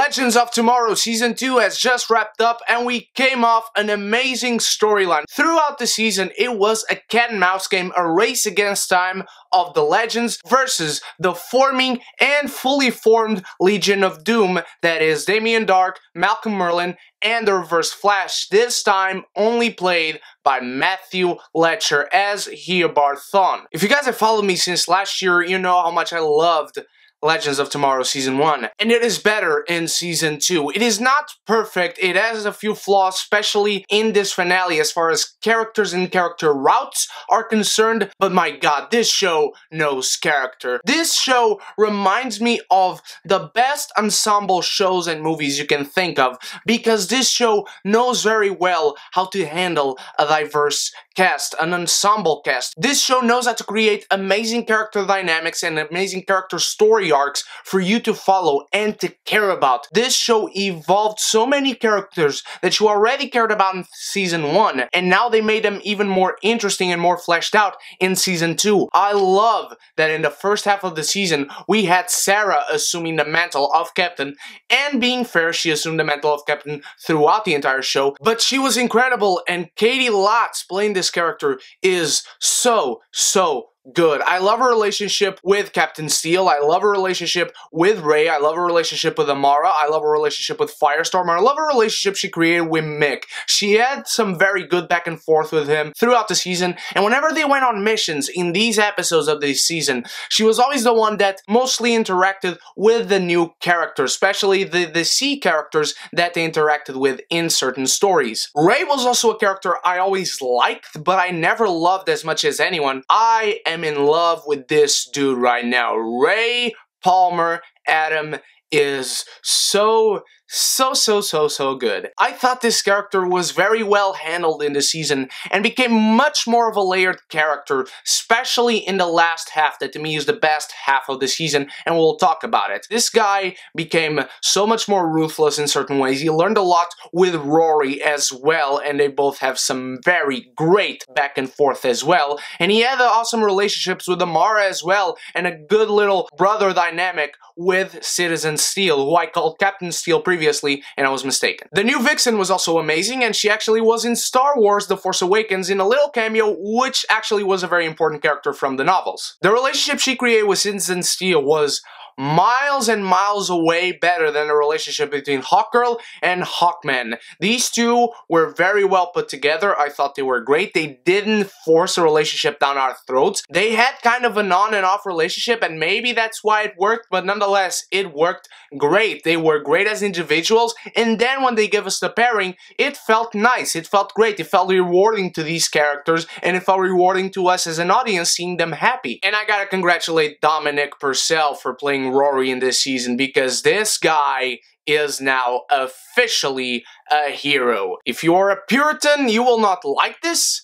Legends of Tomorrow Season 2 has just wrapped up and we came off an amazing storyline. Throughout the season, it was a cat and mouse game, a race against time of the Legends versus the forming and fully formed Legion of Doom, that is Damien Darhk, Malcolm Merlyn, and the Reverse Flash, this time only played by Matthew Letscher as Eobard Thawne. If you guys have followed me since last year, you know how much I loved Legends of Tomorrow Season 1, and it is better in Season 2. It is not perfect, it has a few flaws, especially in this finale as far as characters and character routes are concerned, but my god, this show knows character. This show reminds me of the best ensemble shows and movies you can think of, because this show knows very well how to handle a diverse cast, an ensemble cast. This show knows how to create amazing character dynamics and amazing character story arcs for you to follow and to care about. This show evolved so many characters that you already cared about in Season 1, and now they made them even more interesting and more fleshed out in Season 2. I love that in the first half of the season, we had Sarah assuming the mantle of Captain, and being fair, she assumed the mantle of Captain throughout the entire show, but she was incredible, and Caity Lotz playing this character is so good. I love her relationship with Captain Steel. I love her relationship with Rey. I love her relationship with Amara. I love her relationship with Firestorm. I love her relationship she created with Mick. She had some very good back and forth with him throughout the season, and whenever they went on missions in these episodes of this season, she was always the one that mostly interacted with the new characters, especially the C characters that they interacted with in certain stories. Rey was also a character I always liked, but I never loved as much as anyone. I am in love with this dude right now. Ray Palmer Adam is so good. I thought this character was very well handled in the season and became much more of a layered character, especially in the last half that to me is the best half of the season, and we'll talk about it. This guy became so much more ruthless in certain ways. He learned a lot with Rory as well, and they both have some very great back and forth as well, and he had awesome relationships with Amara as well, and a good little brother dynamic with Citizen Steel, who I called Captain Steel previously, and I was mistaken. The new Vixen was also amazing, and she actually was in Star Wars The Force Awakens in a little cameo, which actually was a very important character from the novels. The relationship she created with Citizen Steel was miles and miles away better than the relationship between Hawkgirl and Hawkman. These two were very well put together. I thought they were great. They didn't force a relationship down our throats. They had kind of an on and off relationship, and maybe that's why it worked, but nonetheless, it worked great. They were great as individuals, and then when they gave us the pairing, it felt nice. It felt great. It felt rewarding to these characters, and it felt rewarding to us as an audience seeing them happy. And I gotta congratulate Dominic Purcell for playing Rory in this season, because this guy is now officially a hero. If you're a Puritan, you will not like this.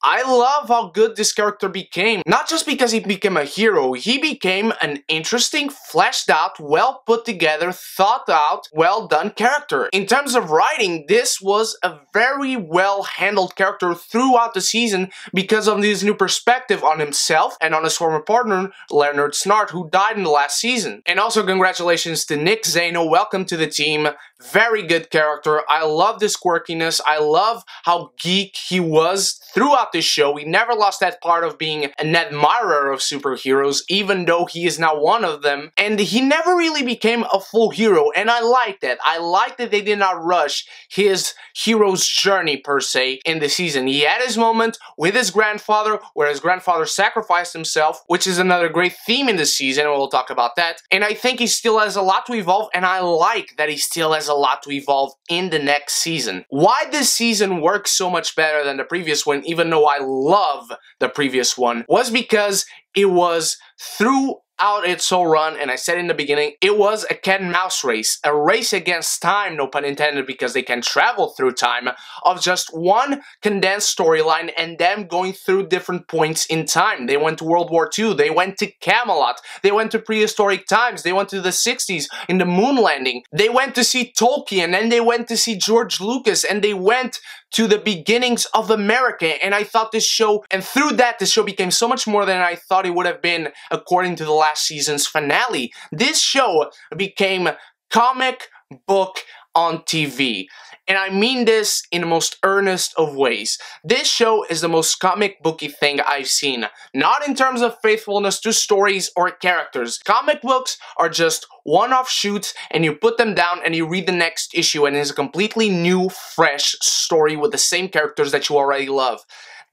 I love how good this character became. Not just because he became a hero, he became an interesting, fleshed out, well put together, thought out, well done character. In terms of writing, this was a very well handled character throughout the season because of his new perspective on himself and on his former partner, Leonard Snart, who died in the last season. And also congratulations to Nick Zano, welcome to the team. Very good character. I love this quirkiness. I love how geek he was throughout this show. He never lost that part of being an admirer of superheroes, even though he is now one of them. And he never really became a full hero, and I like that. I like that they did not rush his hero's journey, per se, in the season. He had his moment with his grandfather, where his grandfather sacrificed himself, which is another great theme in the season, and we'll talk about that. And I think he still has a lot to evolve, and I like that he still has a lot to evolve in the next season. Why this season works so much better than the previous one, even though I love the previous one, was because it was throughout its whole run, and I said in the beginning, it was a cat and mouse race, a race against time, no pun intended, because they can travel through time, of just one condensed storyline and them going through different points in time. They went to World War II, they went to Camelot, they went to prehistoric times, they went to the 60s in the moon landing, they went to see Tolkien, and they went to see George Lucas, and they went to the beginnings of America, and I thought this show, and through that, this show became so much more than I thought it would have been according to the last season's finale. This show became comic book on TV. And I mean this in the most earnest of ways. This show is the most comic booky thing I've seen. Not in terms of faithfulness to stories or characters. Comic books are just one-off shoots and you put them down and you read the next issue and it's a completely new, fresh story with the same characters that you already love.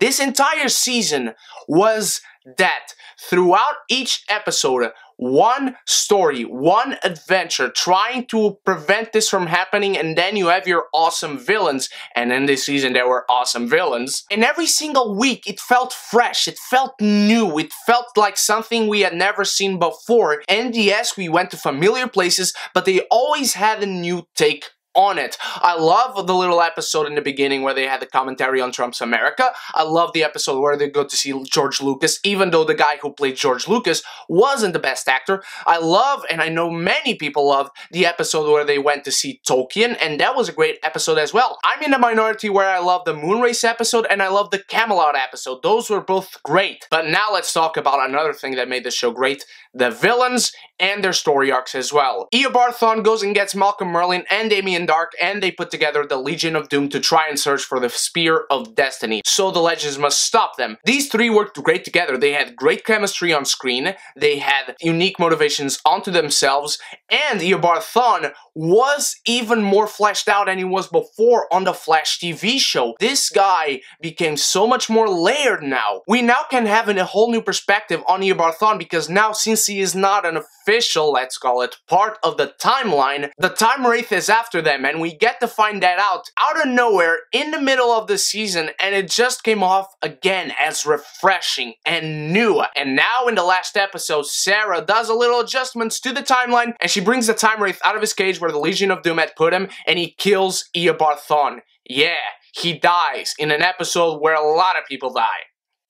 This entire season was that. Throughout each episode, one story, one adventure, trying to prevent this from happening, and then you have your awesome villains, and in this season there were awesome villains. And every single week it felt fresh, it felt new, it felt like something we had never seen before. And yes, we went to familiar places, but they always had a new take on it. I love the little episode in the beginning where they had the commentary on Trump's America. I love the episode where they go to see George Lucas, even though the guy who played George Lucas wasn't the best actor. I love, and I know many people love, the episode where they went to see Tolkien, and that was a great episode as well. I'm in the minority where I love the Moonrace episode and I love the Camelot episode. Those were both great. But now let's talk about another thing that made the show great: the villains and their story arcs as well. Eobard Thawne goes and gets Malcolm Merlyn and Damien Darhk, and they put together the Legion of Doom to try and search for the Spear of Destiny, so the Legends must stop them. These three worked great together. They had great chemistry on screen, they had unique motivations onto themselves, and Eobard Thawne was even more fleshed out than he was before on the Flash TV show. This guy became so much more layered now. We now can have a whole new perspective on Eobard Thawne, because now, since he is not an official, let's call it, part of the timeline, the Time Wraith is after them, and we get to find that out of nowhere in the middle of the season, and it just came off again as refreshing and new. And now in the last episode, Sarah does a little adjustments to the timeline, and she brings the Time Wraith out of his cage where the Legion of Doom had put him, and he kills Eobard Thawne. Yeah, he dies in an episode where a lot of people die.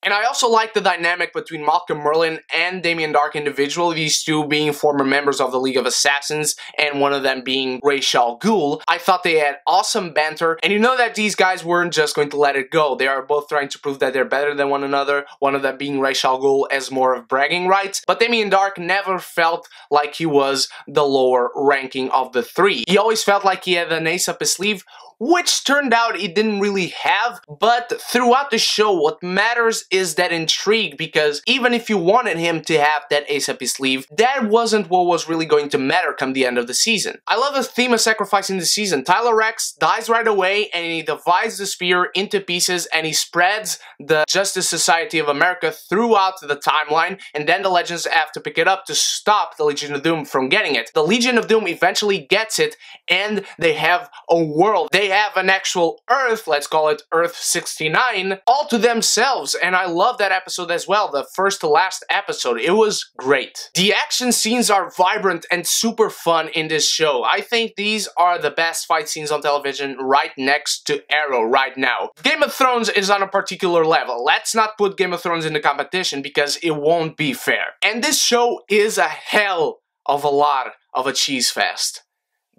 And I also like the dynamic between Malcolm Merlyn and Damien Darhk individually, these two being former members of the League of Assassins, and one of them being Ra's al Ghul. I thought they had awesome banter, and you know that these guys weren't just going to let it go. They are both trying to prove that they're better than one another, one of them being Ra's al Ghul as more of bragging rights, but Damien Darhk never felt like he was the lower ranking of the three. He always felt like he had an ace up his sleeve, which turned out he didn't really have. But throughout the show, what matters is that intrigue, because even if you wanted him to have that ace up his sleeve, that wasn't what was really going to matter come the end of the season. I love the theme of sacrifice in the season. Tyler Reks dies right away, and he divides the spear into pieces, and he spreads the Justice Society of America throughout the timeline, and then the Legends have to pick it up to stop the Legion of Doom from getting it. The Legion of Doom eventually gets it, and they have a world. They have an actual Earth, let's call it Earth 69, all to themselves, and I love that episode as well, the first to last episode. It was great. The action scenes are vibrant and super fun in this show. I think these are the best fight scenes on television, right next to Arrow right now. Game of Thrones is on a particular level. Let's not put Game of Thrones in the competition because it won't be fair. And this show is a hell of a lot of a cheese fest.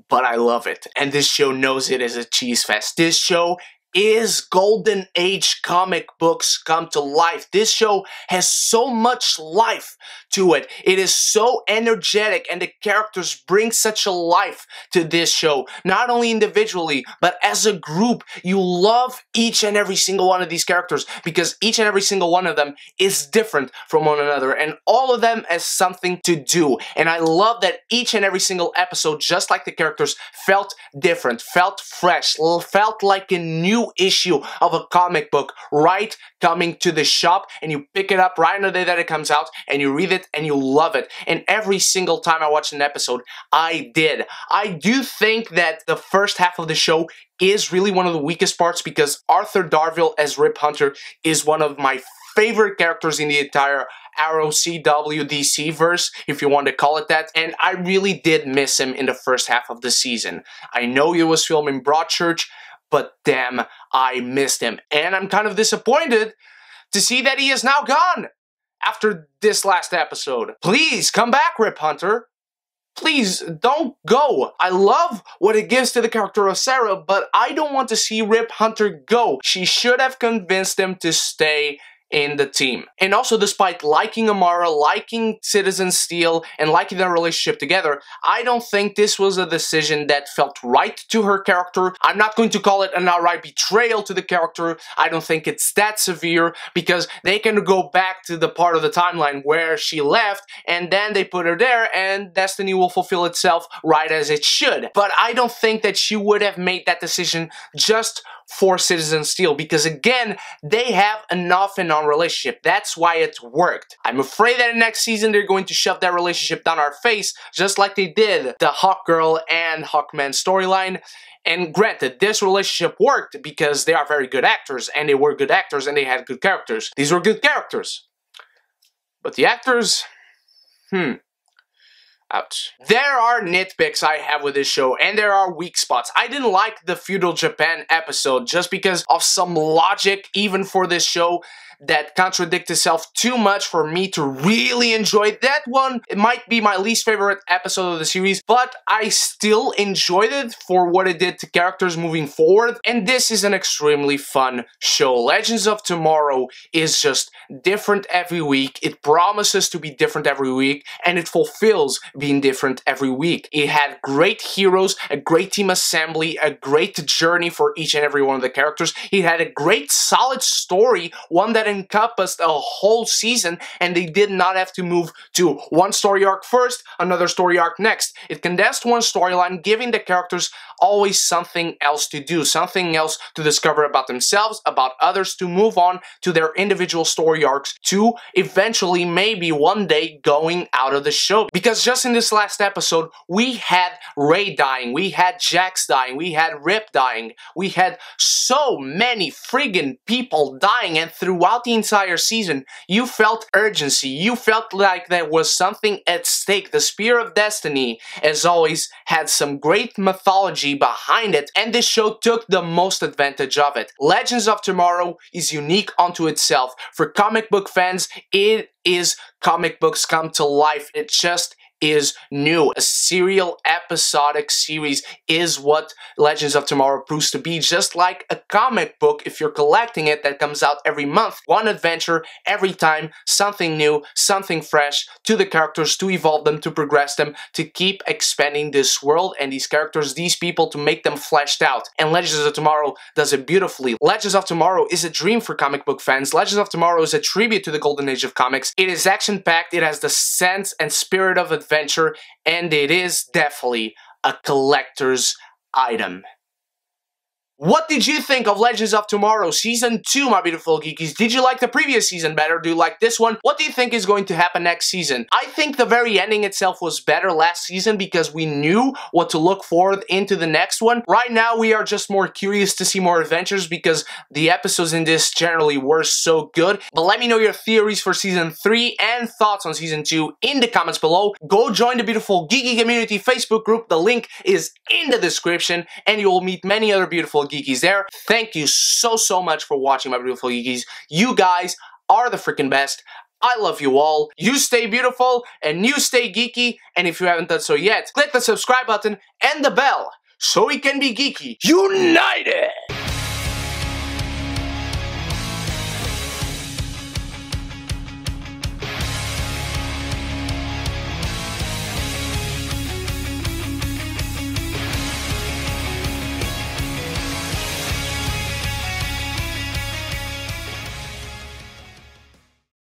But I love it, and this show knows it is a cheese fest. This show is Golden Age comic books come to life. This show has so much life to it. It is so energetic, and the characters bring such a life to this show. Not only individually, but as a group. You love each and every single one of these characters, because each and every single one of them is different from one another, and all of them has something to do. And I love that each and every single episode, just like the characters, felt different, felt fresh, felt like a new issue of a comic book right coming to the shop, and you pick it up right on the day that it comes out, and you read it and you love it. And every single time I watch an episode, I did. I do think that the first half of the show is really one of the weakest parts, because Arthur Darvill as Rip Hunter is one of my favorite characters in the entire Arrow CW DC verse, if you want to call it that, and I really did miss him in the first half of the season. I know he was filmed in Broadchurch, but damn, I missed him. And I'm kind of disappointed to see that he is now gone after this last episode. Please, come back, Rip Hunter. Please, don't go. I love what it gives to the character of Sarah, but I don't want to see Rip Hunter go. She should have convinced him to stay in the team. And also, despite liking Amara, liking Citizen Steel, and liking their relationship together, I don't think this was a decision that felt right to her character. I'm not going to call it an outright betrayal to the character. I don't think it's that severe, because they can go back to the part of the timeline where she left, and then they put her there, and Destiny will fulfill itself right as it should. But I don't think that she would have made that decision just for Citizen Steel, because again, they have an off and on relationship. That's why it worked. I'm afraid that in next season they're going to shove that relationship down our face, just like they did the Hawkgirl and Hawkman storyline. And granted, this relationship worked because they are very good actors, and they were good actors, and they had good characters. These were good characters. But the actors, ouch. There are nitpicks I have with this show, and there are weak spots. I didn't like the Feudal Japan episode just because of some logic, even for this show, that contradicts itself too much for me to really enjoy that one. It might be my least favorite episode of the series, but I still enjoyed it for what it did to characters moving forward, and this is an extremely fun show. Legends of Tomorrow is just different every week. It promises to be different every week, and it fulfills being different every week. It had great heroes, a great team assembly, a great journey for each and every one of the characters. It had a great solid story, one that encompassed a whole season, and they did not have to move to one story arc first, another story arc next. It condensed one storyline, giving the characters always something else to do, something else to discover about themselves, about others, to move on to their individual story arcs, to eventually, maybe one day, going out of the show. Because just in this last episode, we had Ray dying, we had Jax dying, we had Rip dying, we had so many friggin' people dying, and throughout the entire season, you felt urgency, you felt like there was something at stake. The Spear of Destiny, as always, had some great mythology behind it, and this show took the most advantage of it. Legends of Tomorrow is unique unto itself. For comic book fans, it is comic books come to life. It just is new. A serial episodic series is what Legends of Tomorrow proves to be, just like a comic book, if you're collecting it, that comes out every month. One adventure every time, something new, something fresh to the characters, to evolve them, to progress them, to keep expanding this world and these characters, these people, to make them fleshed out. And Legends of Tomorrow does it beautifully. Legends of Tomorrow is a dream for comic book fans. Legends of Tomorrow is a tribute to the golden age of comics. It is action-packed, it has the sense and spirit of adventure, and it is definitely a collector's item. What did you think of Legends of Tomorrow Season 2, my beautiful geekies? Did you like the previous season better? Do you like this one? What do you think is going to happen next season? I think the very ending itself was better last season because we knew what to look forward into the next one. Right now, we are just more curious to see more adventures because the episodes in this generally were so good. But let me know your theories for Season 3 and thoughts on Season 2 in the comments below. Go join the beautiful Geeky Community Facebook group. The link is in the description, and you will meet many other beautiful geekies there. Thank you so much for watching, my beautiful geekies. You guys are the freaking best. I love you all. You stay beautiful and you stay geeky. And if you haven't done so yet, click the subscribe button and the bell so we can be geeky united.